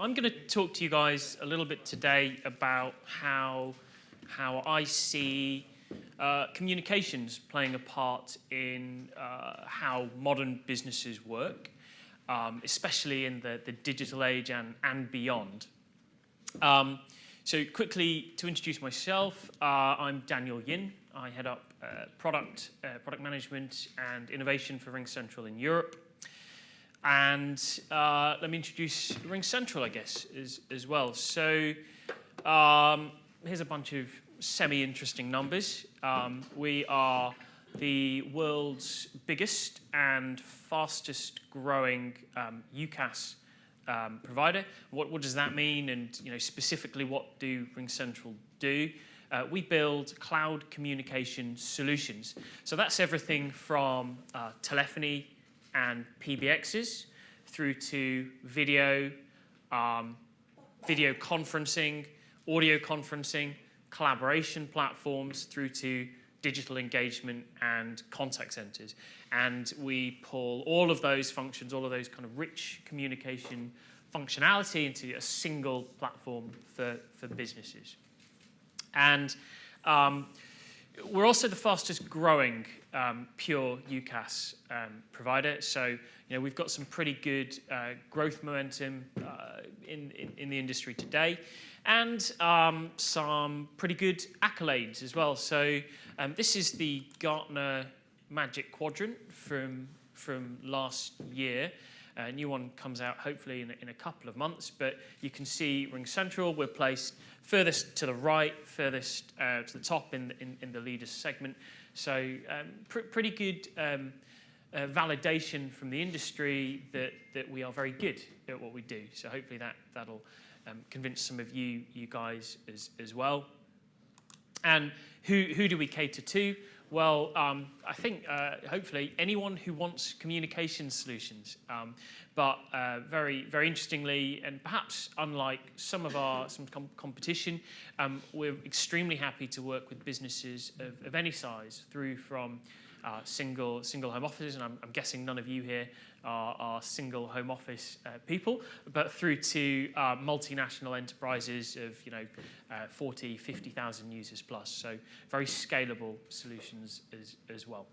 I'm going to talk to you guys a little bit today about how I see communications playing a part in how modern businesses work, especially in the digital age and beyond. So quickly, to introduce myself, I'm Daniel Yin. I head up product management and innovation for RingCentral in Europe. And let me introduce RingCentral, I guess, as well. So here's a bunch of semi-interesting numbers. We are the world's biggest and fastest growing UCaaS provider. What does that mean? And specifically, what do RingCentral do? We build cloud communication solutions. So that's everything from telephony and PBXs through to video conferencing, audio conferencing, collaboration platforms, through to digital engagement and contact centers. And we pull all of those functions, all of those kind of rich communication functionality into a single platform for businesses. And we're also the fastest growing pure UCaaS provider. So we've got some pretty good growth momentum in the industry today, and some pretty good accolades as well. So this is the Gartner Magic Quadrant from last year. A new one comes out hopefully in a couple of months, but you can see RingCentral, we're placed furthest to the right, furthest to the top in the leaders segment. So pretty good validation from the industry that we are very good at what we do. So hopefully that'll convince some of you guys as well. And who do we cater to? Well, I think hopefully anyone who wants communication solutions. But very, very interestingly, and perhaps unlike some competition, we're extremely happy to work with businesses of any size, through from single home offices, and I'm guessing none of you here are single home office people, but through to multinational enterprises of 40, 50,000 users plus. So very scalable solutions as well.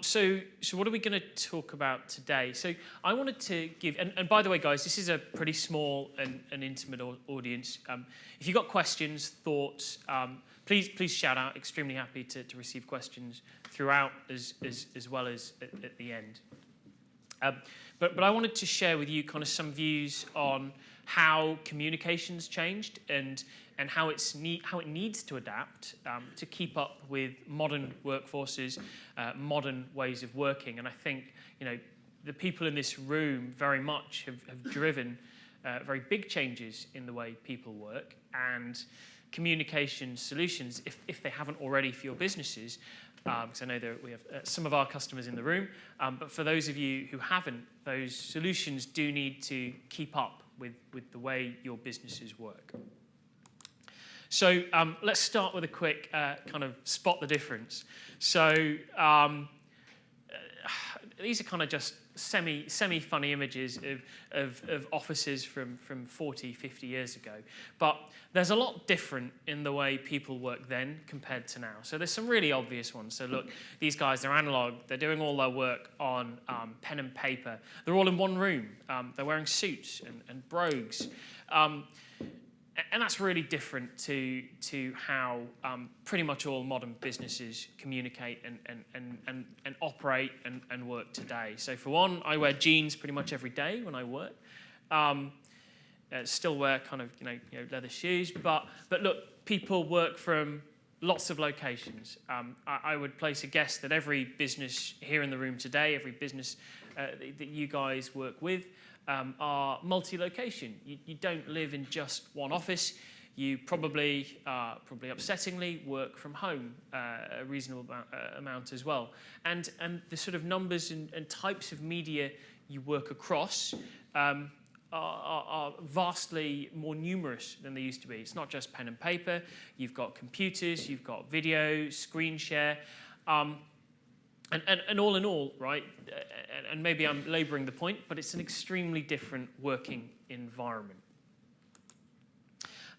So what are we going to talk about today? So I wanted to give, and by the way, guys, this is a pretty small and intimate audience. If you've got questions, thoughts, please shout out. Extremely happy to receive questions throughout as well as at the end. But I wanted to share with you kind of some views on how communications changed and how it needs to adapt to keep up with modern workforces, modern ways of working. And I think the people in this room very much have driven very big changes in the way people work, and communication solutions, if they haven't already for your businesses, because I know that we have some of our customers in the room, but for those of you who haven't, those solutions do need to keep up with the way your businesses work. So let's start with a quick kind of spot the difference. So these are kind of just semi-funny images of offices from 40, 50 years ago. But there's a lot different in the way people work then compared to now. So there's some really obvious ones. So look, these guys, they're analog. They're doing all their work on pen and paper. They're all in one room. They're wearing suits and brogues. And that's really different to how pretty much all modern businesses communicate and operate and work today. So for one, I wear jeans pretty much every day when I work. Still wear kind of leather shoes, but look, people work from lots of locations. I would place a guess that every business here in the room today, every business that you guys work with, are multi-location. You don't live in just one office. You probably upsettingly, work from home a reasonable amount as well. And the sort of numbers and types of media you work across are vastly more numerous than they used to be. It's not just pen and paper. You've got computers, you've got video, screen share. And all in all, right, and maybe I'm labouring the point, but it's an extremely different working environment.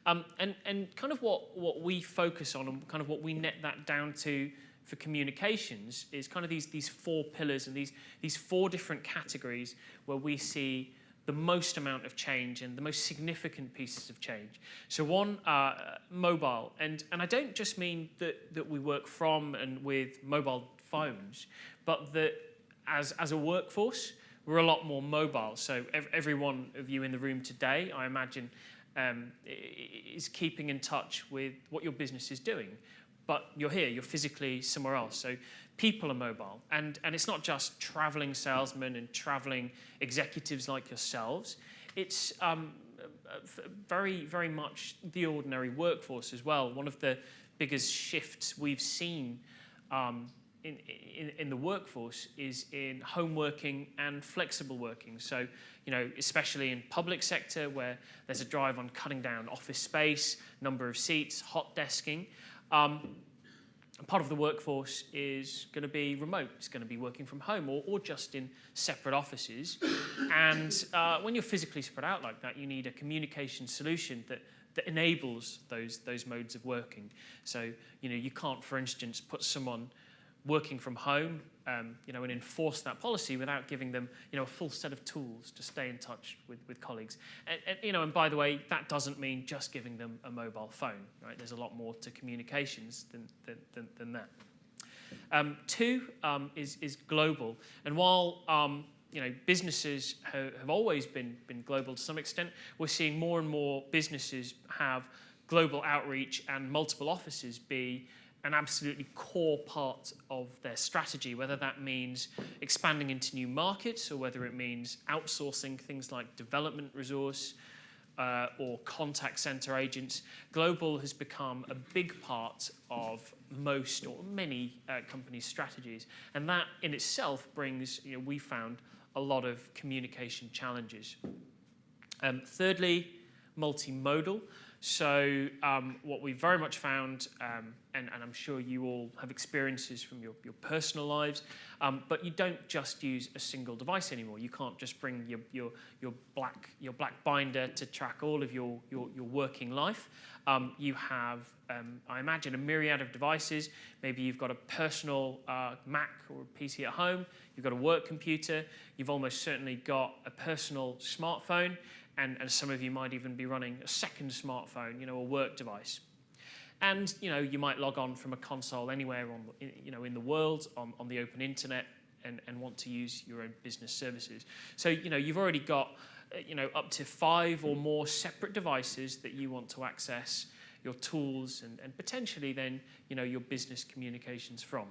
And kind of what we focus on and kind of what we net that down to for communications is kind of these four pillars and these four different categories where we see the most amount of change and the most significant pieces of change. So one, mobile. And I don't just mean that we work from and with mobile phones, but that as a workforce, we're a lot more mobile. So every one of you in the room today, I imagine, is keeping in touch with what your business is doing. But you're here, you're physically somewhere else. So people are mobile. And it's not just traveling salesmen and traveling executives like yourselves. It's very, very much the ordinary workforce as well. One of the biggest shifts we've seen in the workforce is in home working and flexible working. So, especially in public sector where there's a drive on cutting down office space, number of seats, hot desking. Part of the workforce is going to be remote. It's going to be working from home or just in separate offices. And when you're physically spread out like that, you need a communication solution that enables those modes of working. So, you can't, for instance, put someone working from home, and enforce that policy without giving them, a full set of tools to stay in touch with colleagues. And by the way, that doesn't mean just giving them a mobile phone, right? There's a lot more to communications than that. Two is global. And while businesses have always been global to some extent, we're seeing more and more businesses have global outreach and multiple offices be an absolutely core part of their strategy, whether that means expanding into new markets or whether it means outsourcing things like development resource or contact center agents. Global has become a big part of most or many companies' strategies. And that in itself brings, we found, a lot of communication challenges. Thirdly, multimodal. So what we very much found, and I'm sure you all have experiences from your personal lives, but you don't just use a single device anymore. You can't just bring your black binder to track all of your working life. You have, I imagine, a myriad of devices. Maybe you've got a personal Mac or a PC at home. You've got a work computer. You've almost certainly got a personal smartphone. And some of you might even be running a second smartphone, a work device. And, you might log on from a console anywhere in the world, on the open internet, and want to use your own business services. So, you've already got, up to 5 or more separate devices that you want to access your tools and potentially then, your business communications from.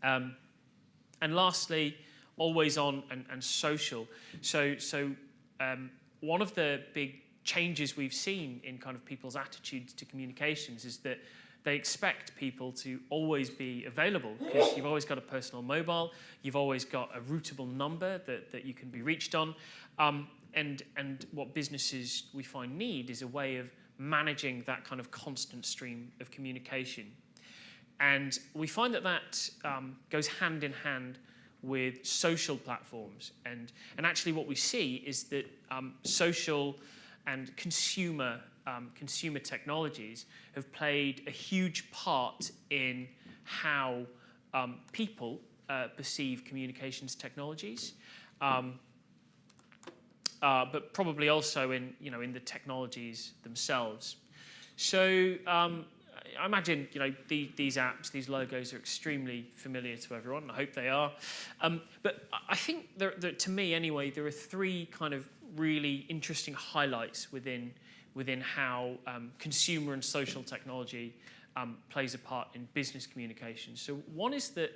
And lastly, always on and social. So one of the big changes we've seen in kind of people's attitudes to communications is that they expect people to always be available because you've always got a personal mobile, you've always got a routable number that you can be reached on, and what businesses we find need is a way of managing that kind of constant stream of communication. And we find that goes hand in hand with social platforms. And actually what we see is that social and consumer technologies have played a huge part in how people perceive communications technologies, but probably also in the technologies themselves. So I imagine, these apps, these logos are extremely familiar to everyone. I hope they are. But I think, to me anyway, there are 3 kind of really interesting highlights within how consumer and social technology plays a part in business communication. So one is that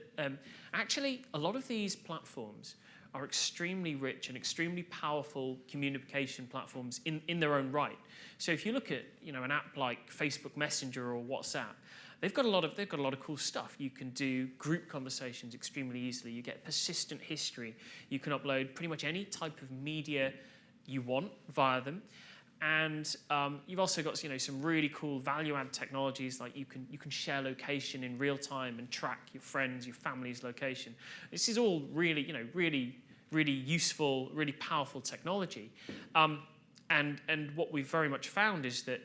actually a lot of these platforms are extremely rich and extremely powerful communication platforms in their own right. So if you look at an app like Facebook Messenger or WhatsApp, they've got a lot of cool stuff. You can do group conversations extremely easily. You get persistent history. You can upload pretty much any type of media you want via them. And you've also got some really cool value-add technologies, like you can share location in real time and track your friends, your family's location. This is all really really useful, really powerful technology. And what we've very much found is that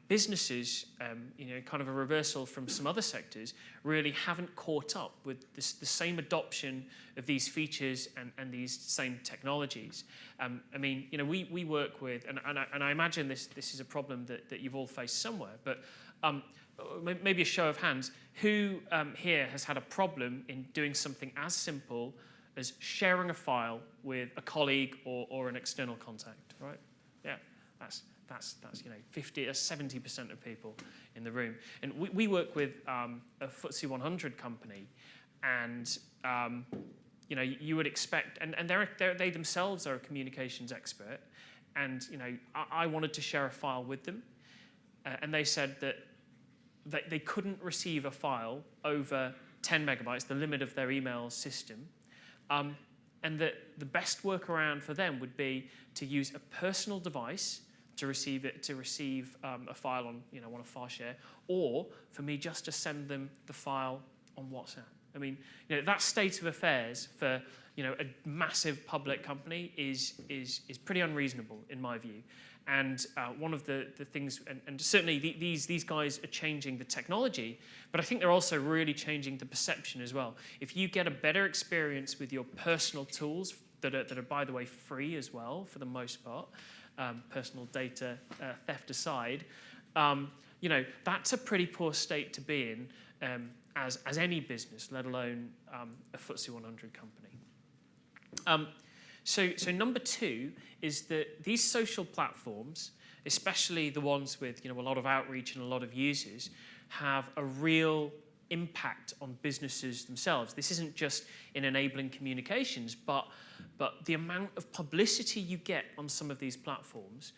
businesses, kind of a reversal from some other sectors, really haven't caught up with the same adoption of these features and these same technologies. We work with, and I imagine this is a problem that you've all faced somewhere, but maybe a show of hands, who here has had a problem in doing something as simple as sharing a file with a colleague or an external contact, right? Yeah, that's 50 or 70% of people in the room. And we work with a FTSE 100 company, and you would expect, and they themselves are a communications expert, and I wanted to share a file with them, and they said that they couldn't receive a file over 10 megabytes, the limit of their email system. And that the best workaround for them would be to use a personal device to receive a file on a file share, or for me just to send them the file on WhatsApp. That state of affairs for a massive public company is pretty unreasonable in my view. And one of the things, and certainly these guys are changing the technology, but I think they're also really changing the perception as well. If you get a better experience with your personal tools that are by the way free as well for the most part, personal data theft aside, that's a pretty poor state to be in as any business, let alone a FTSE 100 company. So number two is that these social platforms, especially the ones with a lot of outreach and a lot of users, have a real impact on businesses themselves. This isn't just in enabling communications, but the amount of publicity you get on some of these platforms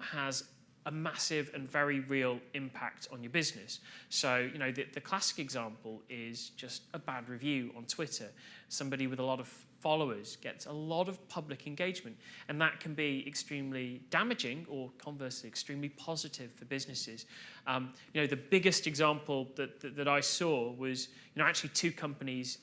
has a massive and very real impact on your business. So, the classic example is just a bad review on Twitter. Somebody with a lot of followers gets a lot of public engagement, and that can be extremely damaging or conversely extremely positive for businesses. The biggest example that I saw was actually two companies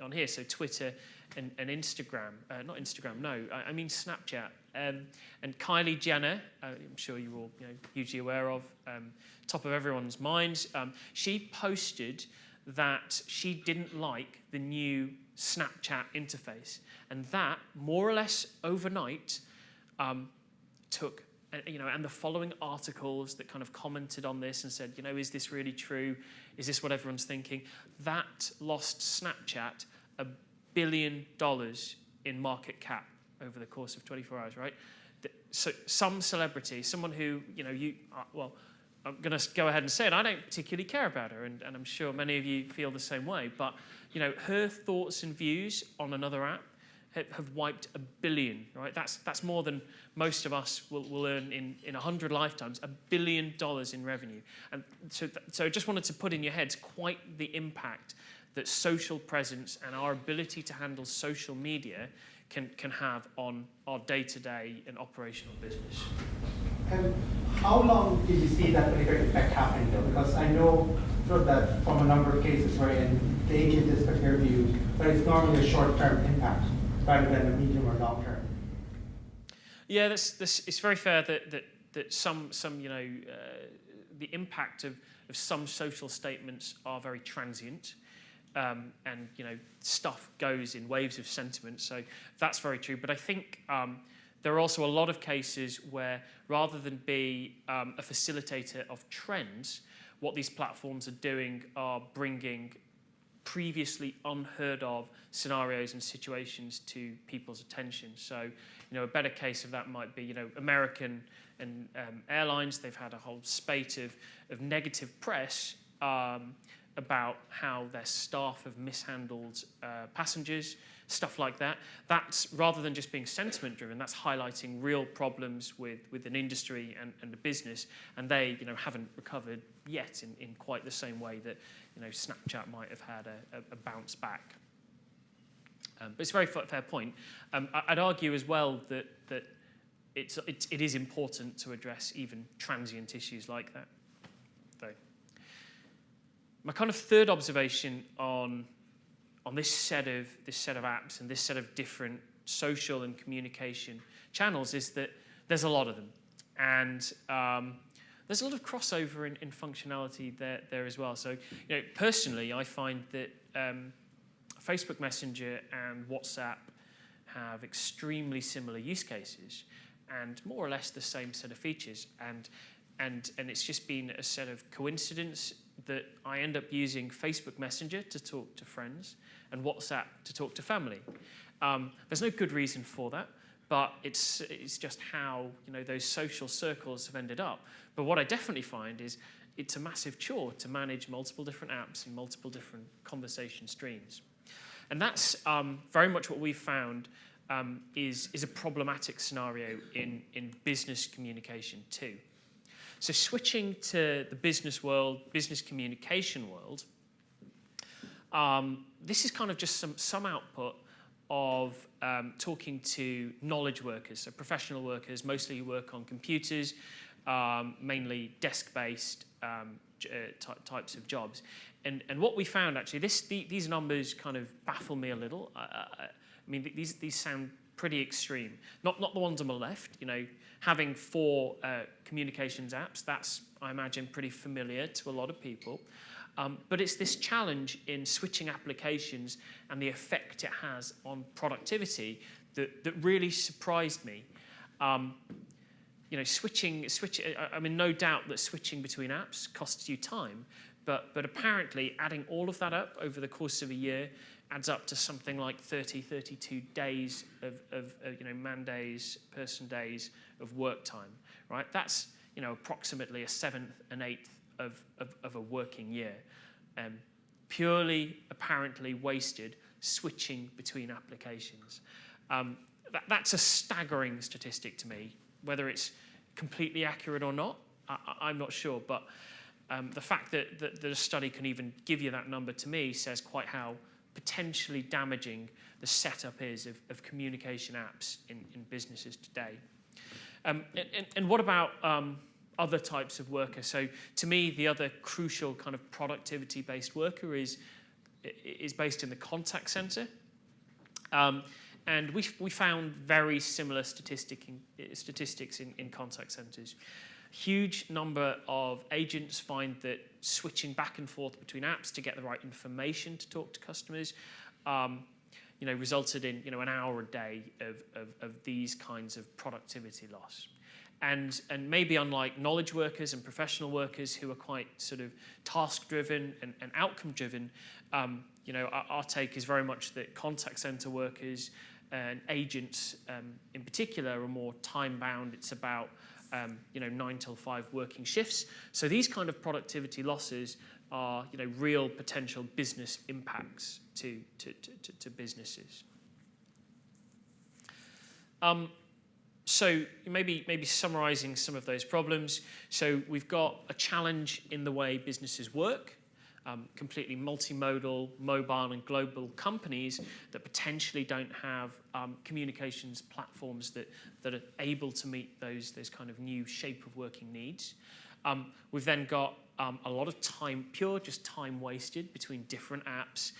on here, so Twitter and Instagram. Not Instagram, no, I mean Snapchat. And Kylie Jenner, I'm sure you're all hugely aware of, top of everyone's minds, she posted that she didn't like the new Snapchat interface, and that more or less overnight took, and the following articles that kind of commented on this and said, is this really true? Is this what everyone's thinking? That lost Snapchat $1 billion in market cap over the course of 24 hours, right? So some celebrity, someone who, I'm going to go ahead and say it, I don't particularly care about her, and I'm sure many of you feel the same way, but her thoughts and views on another app have wiped $1 billion, right? That's more than most of us will earn in 100 lifetimes, $1 billion in revenue. And so I just wanted to put in your heads quite the impact that social presence and our ability to handle social media can have on our day-to-day and operational business. And how long did you see that particular effect happening though? Because I know that from a number of cases wherein the agent is peer view, but it's normally a short-term impact rather than a medium or long-term. Yeah, it's very fair that some the impact of some social statements are very transient. And stuff goes in waves of sentiment, so that's very true. But I think there are also a lot of cases where, rather than be a facilitator of trends, what these platforms are doing are bringing previously unheard of scenarios and situations to people's attention. So, a better case of that might be, American and airlines. They've had a whole spate of negative press about how their staff have mishandled passengers, stuff like that. That's, rather than just being sentiment driven, that's highlighting real problems with an industry and a business, and they haven't recovered yet in quite the same way that Snapchat might have had a bounce back. But it's a very fair point. I'd argue as well that it is important to address even transient issues like that. Though. My kind of third observation on this set of apps and this set of different social and communication channels is that there's a lot of them, and there's a lot of crossover in functionality there as well. So, personally, I find that Facebook Messenger and WhatsApp have extremely similar use cases and more or less the same set of features. And it's just been a set of coincidence that I end up using Facebook Messenger to talk to friends and WhatsApp to talk to family. There's no good reason for that, but it's just how those social circles have ended up. But what I definitely find is it's a massive chore to manage multiple different apps and multiple different conversation streams. And that's very much what we've found is a problematic scenario in business communication too. So switching to the business world, business communication world, this is kind of just some output of talking to knowledge workers, so professional workers, mostly who work on computers, mainly desk-based types of jobs. And what we found, actually, these numbers kind of baffle me a little. I mean, these sound pretty extreme. Not the ones on the left. Having 4 communications apps, that's, I imagine, pretty familiar to a lot of people. But it's this challenge in switching applications and the effect it has on productivity that really surprised me. Switching. I mean, no doubt that switching between apps costs you time, but apparently adding all of that up over the course of a year adds up to something like 32 days of man days, person days of work time, right? That's approximately a 1/7 and 1/8 of a working year, purely apparently wasted switching between applications. That's a staggering statistic to me. Whether it's completely accurate or not, I'm not sure, but the fact that a study can even give you that number to me says quite how potentially damaging the setup is of communication apps in businesses today. And what about other types of workers? So to me, the other crucial kind of productivity-based worker is based in the contact center. And we found very similar statistics in contact centers. Huge number of agents find that switching back and forth between apps to get the right information to talk to customers, resulted in an hour a day of these kinds of productivity loss. And maybe unlike knowledge workers and professional workers who are quite sort of task-driven and outcome-driven, our take is very much that contact center workers and agents in particular are more time-bound. It's about 9 till 5 working shifts. So these kind of productivity losses are real potential business impacts to businesses. So maybe summarizing some of those problems. So we've got a challenge in the way businesses work. Completely multimodal, mobile and global companies that potentially don't have communications platforms that are able to meet those kind of new shape of working needs. We've then got a lot of time, pure just time wasted between different apps,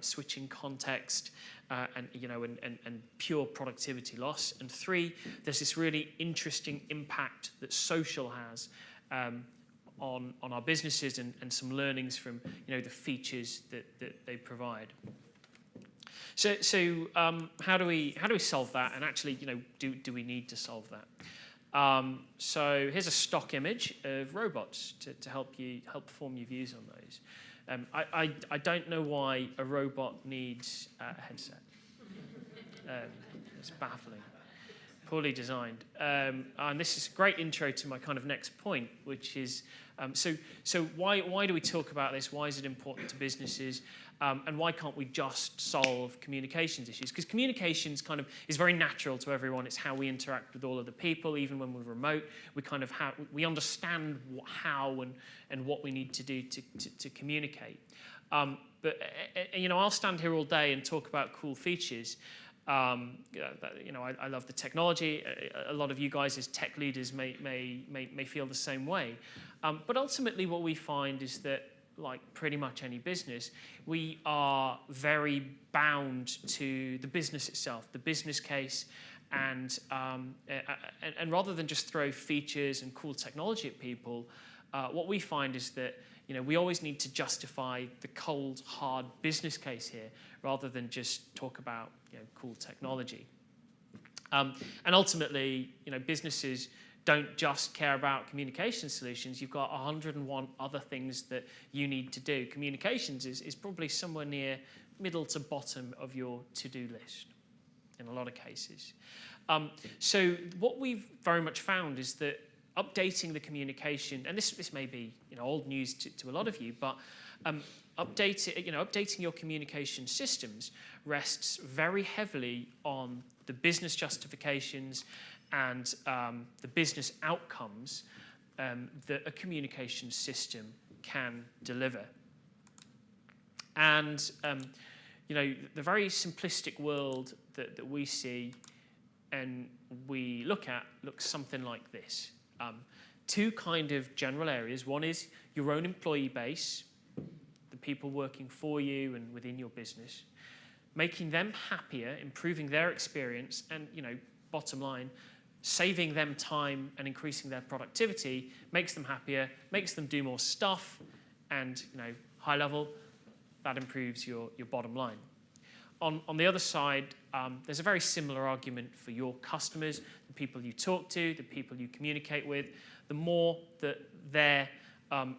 switching context, and pure productivity loss. And 3, there's this really interesting impact that social has on our businesses and some learnings from the features that they provide. So how do we solve that? And actually, do we need to solve that? So here's a stock image of robots to help form your views on those. I don't know why a robot needs a headset. It's baffling. Poorly designed. And this is a great intro to my kind of next point, which is, so why do we talk about this? Why is it important to businesses? And why can't we just solve communications issues? Because communications kind of is very natural to everyone. It's how we interact with all of the people, even when we're remote. We understand how and what we need to do to communicate. But I'll stand here all day and talk about cool features. I love the technology. A lot of you guys as tech leaders may feel the same way. But ultimately what we find is that, like pretty much any business, we are very bound to the business itself, the business case, and rather than just throw features and cool technology at people, what we find is that we always need to justify the cold, hard business case here, rather than just talk about cool technology. And ultimately, businesses don't just care about communication solutions. You've got 101 other things that you need to do. Communications is probably somewhere near middle to bottom of your to-do list in a lot of cases. So what we've very much found is that updating the communication, and this may be old news to a lot of you, but updating your communication systems rests very heavily on the business justifications and the business outcomes that a communication system can deliver. And the very simplistic world that we see and we look at looks something like this. Two kind of general areas. One is your own employee base, the people working for you and within your business, making them happier, improving their experience, and bottom line, saving them time and increasing their productivity makes them happier, makes them do more stuff, and high level, that improves your bottom line. On the other side, there's a very similar argument for your customers, the people you talk to, the people you communicate with. The more that their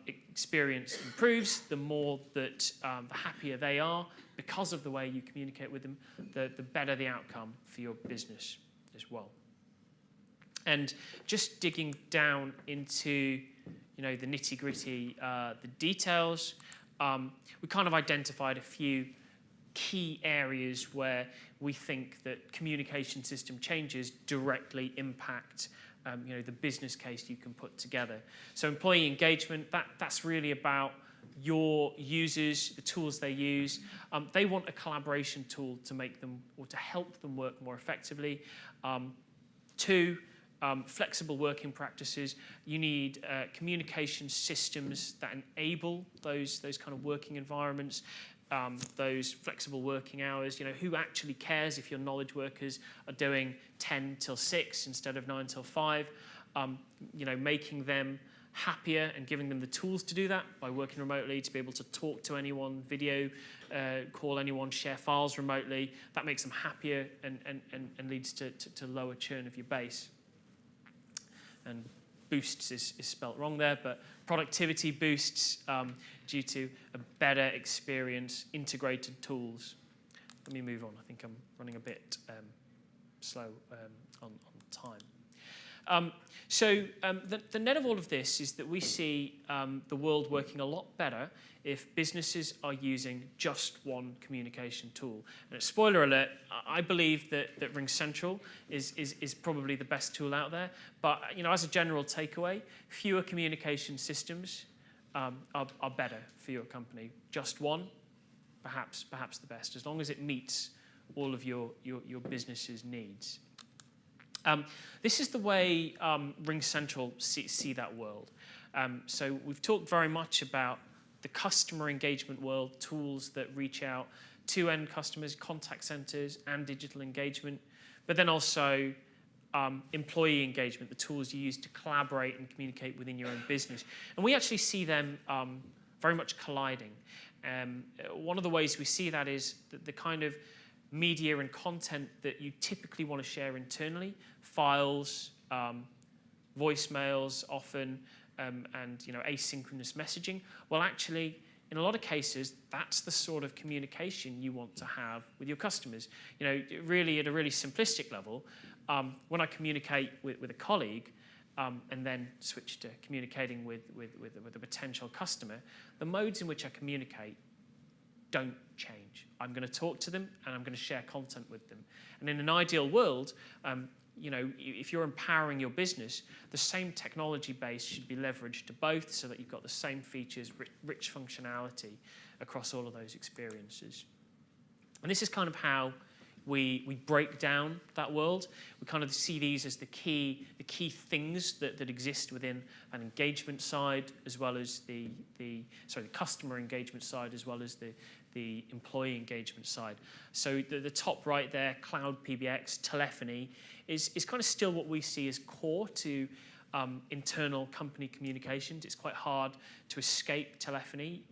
experience improves, the more that the happier they are because of the way you communicate with them, the better the outcome for your business as well. And just digging down into the nitty-gritty, the details, we kind of identified a few key areas where we think that communication system changes directly impact the business case you can put together. So employee engagement, that's really about your users, the tools they use. They want a collaboration tool to make them or to help them work more effectively. Two, flexible working practices. You need communication systems that enable those kind of working environments. Those flexible working hours, who actually cares if your knowledge workers are doing 10 till 6 instead of 9 till 5, making them happier and giving them the tools to do that by working remotely, to be able to talk to anyone, video call anyone, share files remotely. That makes them happier and leads to lower churn of your base. And boosts is spelt wrong there, but productivity boosts due to a better experience, integrated tools. Let me move on. I think I'm running a bit slow on time. So the net of all of this is that we see the world working a lot better if businesses are using just one communication tool. And spoiler alert, I believe that RingCentral is probably the best tool out there. But as a general takeaway, fewer communication systems are better for your company. Just one, perhaps the best, as long as it meets all of your business's needs. This is the way RingCentral see that world. So we've talked very much about the customer engagement world, tools that reach out to end customers, contact centers, and digital engagement, but then also employee engagement, the tools you use to collaborate and communicate within your own business. And we actually see them very much colliding. One of the ways we see that is that the kind of media and content that you typically want to share internally, files, voicemails often, and asynchronous messaging. Well, actually, in a lot of cases, that's the sort of communication you want to have with your customers. Really at a really simplistic level, when I communicate with a colleague, and then switch to communicating with a potential customer, the modes in which I communicate don't change. I'm going to talk to them and I'm going to share content with them. And in an ideal world, if you're empowering your business, the same technology base should be leveraged to both so that you've got the same features, rich functionality across all of those experiences. And this is kind of how we break down that world. We kind of see these as the key things that exist within an engagement side, as well as the customer engagement side, as well as the employee engagement side. So the top right there, cloud PBX, telephony, is kind of still what we see as core to internal company communications. It's quite hard to escape telephony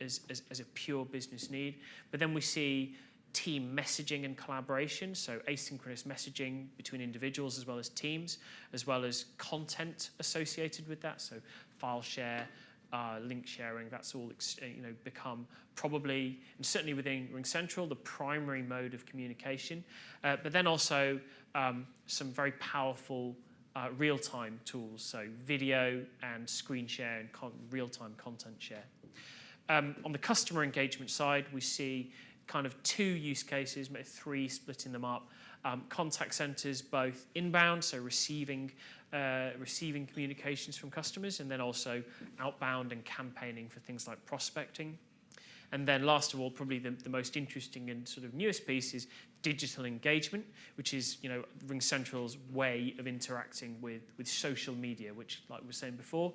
as a pure business need. But then we see team messaging and collaboration, so asynchronous messaging between individuals as well as teams, as well as content associated with that, so file share, link sharing. That's all become probably, and certainly within RingCentral, the primary mode of communication. But then also some very powerful real-time tools, so video and screen share and real-time content share. On the customer engagement side, we see kind of two use cases, maybe three, splitting them up. Contact centers, both inbound, so receiving communications from customers, and then also outbound and campaigning for things like prospecting. And then last of all, probably the most interesting and sort of newest piece is digital engagement, which is RingCentral's way of interacting with social media, which, like we were saying before,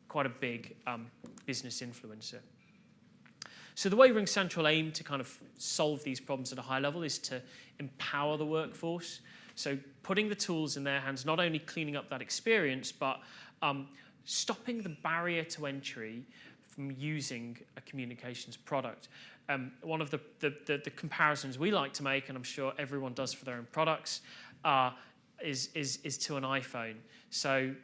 quite a big business influencer. So the way RingCentral aim to kind of solve these problems at a high level is to empower the workforce. So putting the tools in their hands, not only cleaning up that experience, but stopping the barrier to entry from using a communications product. One of the comparisons we like to make, and I'm sure everyone does for their own products, is to an iPhone. So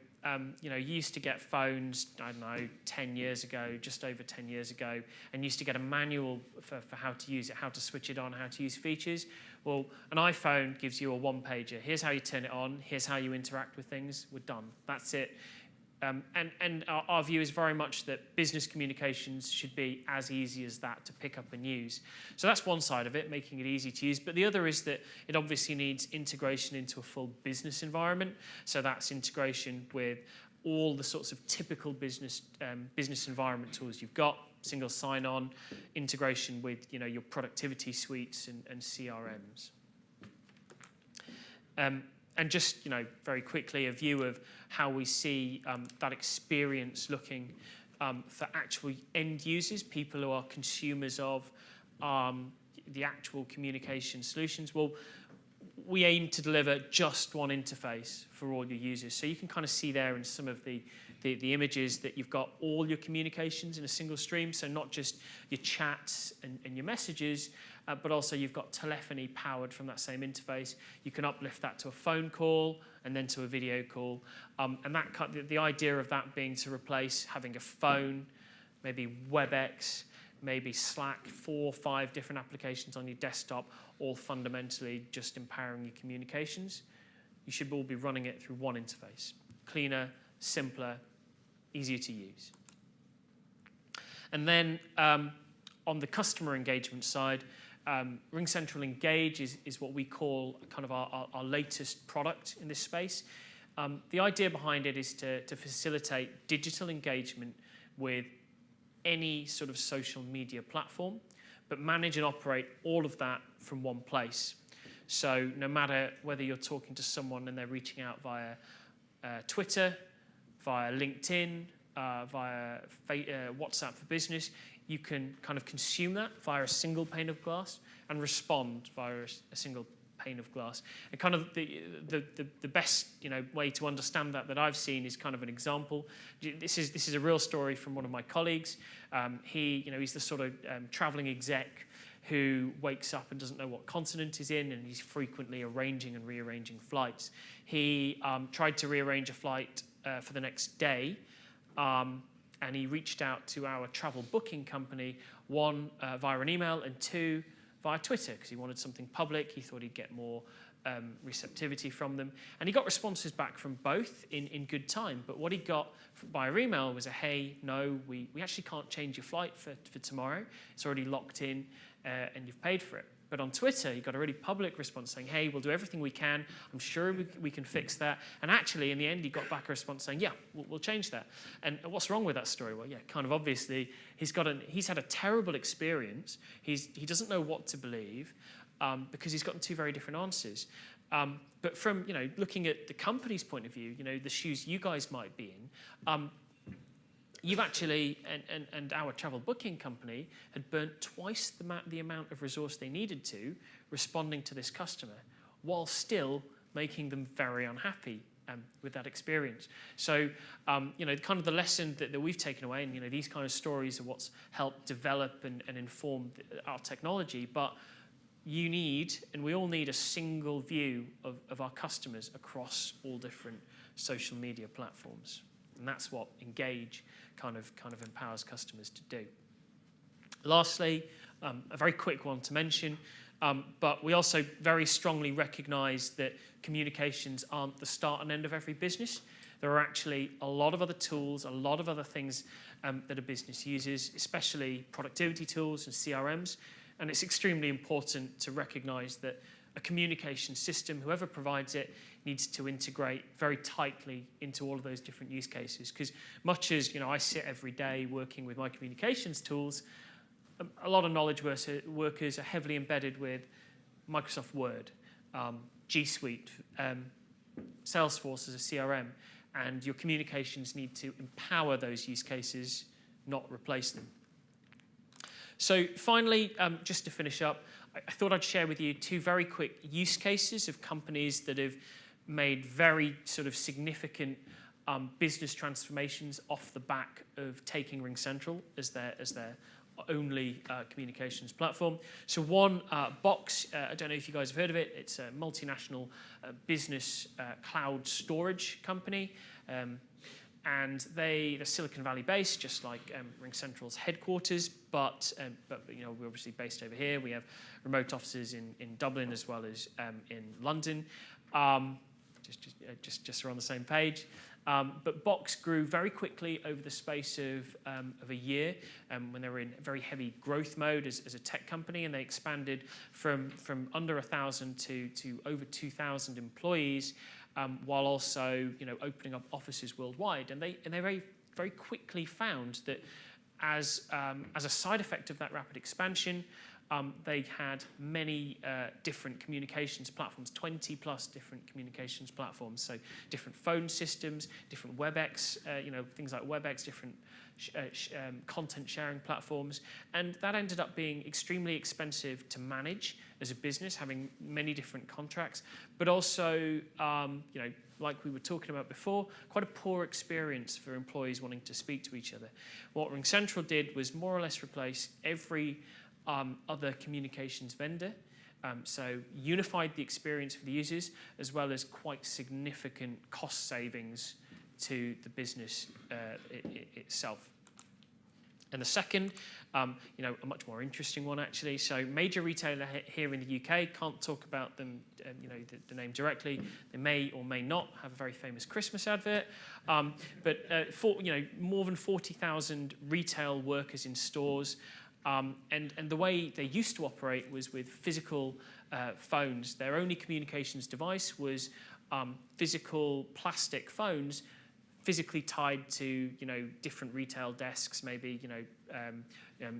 you used to get phones, I don't know, 10 years ago, just over 10 years ago, and used to get a manual for how to use it, how to switch it on, how to use features. Well, an iPhone gives you a one-pager. Here's how you turn it on. Here's how you interact with things. We're done. That's it. And our view is very much that business communications should be as easy as that to pick up and use. So that's one side of it, making it easy to use. But the other is that it obviously needs integration into a full business environment. So that's integration with all the sorts of typical business environment tools you've got, single sign-on, integration with your productivity suites and CRMs. And just very quickly, a view of how we see that experience looking for actual end users, people who are consumers of the actual communication solutions. Well, we aim to deliver just one interface for all your users. So you can kind of see there in some of the images that you've got all your communications in a single stream. So not just your chats and your messages, but also you've got telephony powered from that same interface. You can uplift that to a phone call and then to a video call. And the idea of that being to replace having a phone, maybe WebEx, maybe Slack, 4 or 5 different applications on your desktop, all fundamentally just empowering your communications. You should all be running it through one interface. Cleaner, simpler, easier to use. And then on the customer engagement side, RingCentral Engage is what we call kind of our latest product in this space. The idea behind it is to facilitate digital engagement with any sort of social media platform, but manage and operate all of that from one place. So no matter whether you're talking to someone and they're reaching out via Twitter, via LinkedIn, via WhatsApp for Business, you can kind of consume that via a single pane of glass and respond via a single pane of glass. And kind of the best way to understand that I've seen is kind of an example. This is a real story from one of my colleagues. He's the sort of traveling exec who wakes up and doesn't know what continent he's in, and he's frequently arranging and rearranging flights. He tried to rearrange a flight for the next day, and he reached out to our travel booking company, one via an email and 2 via Twitter, because he wanted something public. He thought he'd get more receptivity from them. And he got responses back from both in good time. But what he got via email was hey, no, we actually can't change your flight for tomorrow. It's already locked in and you've paid for it. But on Twitter, he got a really public response saying, hey, we'll do everything we can. I'm sure we can fix that. And actually, in the end, he got back a response saying, yeah, we'll change that. And what's wrong with that story? Well, yeah, kind of obviously, he's had a terrible experience. He doesn't know what to believe. because he's gotten two very different answers. But from looking at the company's point of view, the shoes you guys might be in, you've actually, and our travel booking company had burnt twice the amount of resource they needed to responding to this customer, while still making them very unhappy with that experience. So, kind of the lesson that we've taken away, and these kind of stories are what's helped develop and inform our technology, but you need, and we all need, a single view of our customers across all different social media platforms. And that's what Engage kind of empowers customers to do. Lastly, a very quick one to mention, but we also very strongly recognise that communications aren't the start and end of every business. There are actually a lot of other tools, a lot of other things that a business uses, especially productivity tools and CRMs. And it's extremely important to recognise that a communication system, whoever provides it, needs to integrate very tightly into all of those different use cases. Because much as I sit every day working with my communications tools, a lot of knowledge workers are heavily embedded with Microsoft Word, G Suite, Salesforce as a CRM, and your communications need to empower those use cases, not replace them. So finally, just to finish up, I thought I'd share with you two very quick use cases of companies that have made very sort of significant business transformations off the back of taking RingCentral as their only communications platform. So one, Box, I don't know if you guys have heard of it. It's a multinational business cloud storage company. And they're Silicon Valley based, just like RingCentral's headquarters, but we're obviously based over here. We have remote offices in Dublin as well as in London. Just so we're on the same page. But Box grew very quickly over the space of a year when they were in very heavy growth mode as a tech company, and they expanded from under 1,000 to over 2,000 employees. While also, opening up offices worldwide, and they very, very quickly found that as a side effect of that rapid expansion, they had many different communications platforms, 20 plus different communications platforms. So different phone systems, different WebEx, things like WebEx, different content sharing platforms, and that ended up being extremely expensive to manage as a business, having many different contracts, but also, like we were talking about before, quite a poor experience for employees wanting to speak to each other. What RingCentral did was more or less replace every other communications vendor, so unified the experience for the users, as well as quite significant cost savings to the business itself. And the second, a much more interesting one actually. So major retailer here in the UK, can't talk about them, the name directly. They may or may not have a very famous Christmas advert, but more than 40,000 retail workers in stores. And the way they used to operate was with physical phones. Their only communications device was physical plastic phones, physically tied to different retail desks, maybe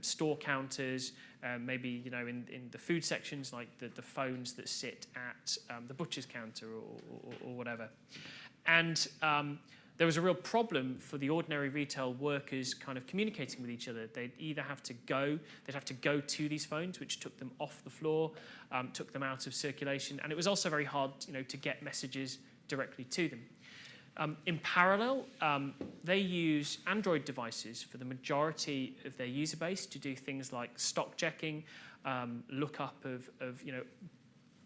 store counters, maybe in the food sections, like the phones that sit at the butcher's counter or whatever. And there was a real problem for the ordinary retail workers kind of communicating with each other. They'd either have to go to these phones, which took them off the floor, took them out of circulation, and it was also very hard to get messages directly to them. In parallel, they use Android devices for the majority of their user base to do things like stock checking, lookup of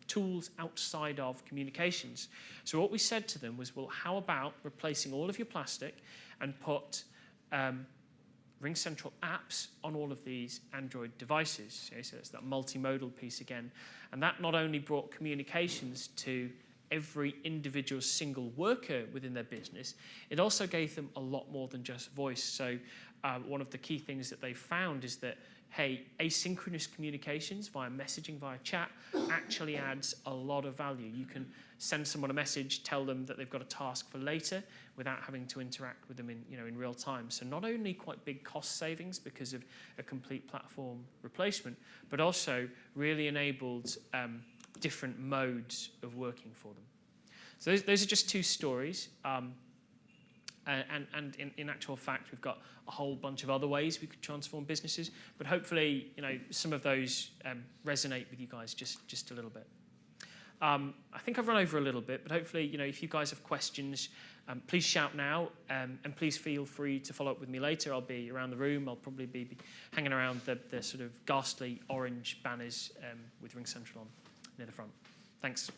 tools outside of communications. So what we said to them was, well, how about replacing all of your plastic and put RingCentral apps on all of these Android devices? So it's that multimodal piece again. And that not only brought communications to every individual single worker within their business, it also gave them a lot more than just voice. So one of the key things that they found is that, hey, asynchronous communications via messaging, via chat, actually adds a lot of value. You can send someone a message, tell them that they've got a task for later without having to interact with them in real time. So not only quite big cost savings because of a complete platform replacement, but also really enabled different modes of working for them. So those are just two stories. And in actual fact, we've got a whole bunch of other ways we could transform businesses. But hopefully, some of those resonate with you guys just a little bit. I think I've run over a little bit, but hopefully, if you guys have questions, please shout now, and please feel free to follow up with me later. I'll be around the room. I'll probably be hanging around the sort of ghastly orange banners with RingCentral on near the front. Thanks.